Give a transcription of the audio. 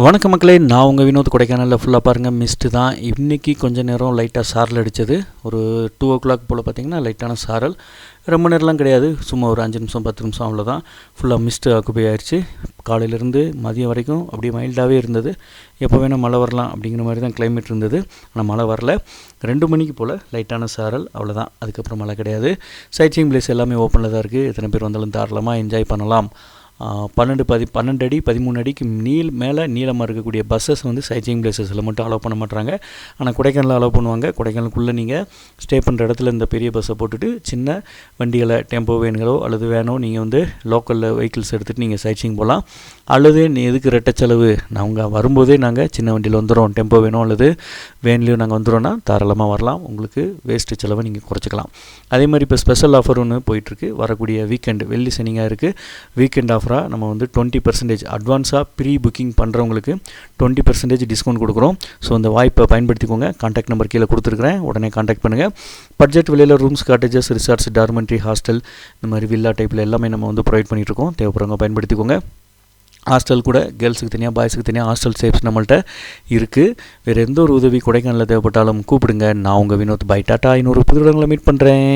வணக்க மக்களே, நான் உங்கள் வினோத். கொடைக்கானலில் ஃபுல்லாக பாருங்கள் மிஸ்ட்டு தான். இன்றைக்கி கொஞ்சம் நேரம் லைட்டாக சாரல் அடித்தது. ஒரு 2 o'clock போல் பார்த்திங்கன்னா லைட்டான சாரல். ரொம்ப நேரம்லாம் கிடையாது, சும்மா ஒரு 5 நிமிஷம் 10 நிமிஷம் அவ்வளோதான். ஃபுல்லாக மிஸ்ட்டு ஆக்குப்பை ஆயிடுச்சு. காலையிலேருந்து மதியம் வரைக்கும் அப்படியே மைல்டாகவே இருந்தது. எப்போ வேணால் மழை வரலாம் அப்படிங்கிற மாதிரி தான் கிளைமேட் இருந்தது. ஆனால் மழை வரல. 2 மணிக்கு போல் லைட்டான சாரல், அவ்வளோதான். அதுக்கப்புறம் மழை கிடையாது. சைட் சீயிங் பிளேஸ் எல்லாமே ஓப்பனில் தான் இருக்குது. எத்தனை பேர் வந்தாலும் தாராளமாக என்ஜாய் பண்ணலாம். 12 அடி 13 அடிக்கு மேலே நீளமாக இருக்கக்கூடிய பஸ்ஸஸ் வந்து சைட்சீயிங் பிளேசஸில் மட்டும் அலோவ் பண்ண மாட்டாங்க. ஆனால் கொடைக்கானலில் அலோவ் பண்ணுவாங்க. கொடைக்கானலுக்குள்ளே நீங்கள் ஸ்டே பண்ணுற இடத்துல இந்த பெரிய பஸ்ஸை போட்டுட்டு சின்ன வண்டிகளை, டெம்போ வேன்களோ அல்லது வேனோ நீங்கள் வந்து லோக்கலில் வெஹிக்கிள்ஸ் எடுத்துகிட்டு நீங்கள் சைட்சீயிங் போகலாம். அல்லது எதுக்கு ரெட்டை செலவு, நாங்கள் வரும்போதே நாங்கள் சின்ன வண்டியில் வந்துடுறோம், டெம்போ வேணும் அல்லது வேன்லேயும் நாங்கள் வந்துடுறோன்னா தாராளமாக வரலாம். உங்களுக்கு வேஸ்ட்டு செலவை நீங்கள் குறைச்சிக்கலாம். அதே மாதிரி இப்போ ஸ்பெஷல் ஆஃபர் ஒன்று போயிட்டுருக்கு. வரக்கூடிய வீக்கெண்டு வெள்ளி சனியாக இருக்குது. வீக்கெண்ட் ஆஃபராக நம்ம வந்து 20% அட்வான்ஸாக ப்ரீ புக்கிங் பண்ணுறவங்களுக்கு 20% டிஸ்கவுண்ட் கொடுக்குறோம். ஸோ அந்த வாய்ப்பை பயன்படுத்திக்கோங்க. கான்டாக்ட் நம்பர் கீழே கொடுத்துருக்குறேன், உடனே கான்டாக்ட் பண்ணுங்கள். பட்ஜெட் விலையில் rooms, cottages, resorts, dormitory, hostel, இந்த மாதிரி வில்லா டைப்பில் எல்லாமே நம்ம வந்து ப்ரொவைட் பண்ணிகிட்ருக்கோம். தேவைப்படுறவங்க பயன்படுத்திக்கோங்க. ஹாஸ்டல் கூட கேர்ள்ஸுக்கு தனியாக, பாய்ஸுக்கு தனியாக ஹாஸ்டல் சேஃப்ஸ் நம்மள்கிட்ட இருக்குது. வேறு எந்த ஒரு உதவி கொடைக்கானலில் தேவைப்பட்டாலும் கூப்பிடுங்க. நான் உங்கள் வினோத். By tata. இன்னொரு புது இடங்களை மீட் பண்ணுறேன்.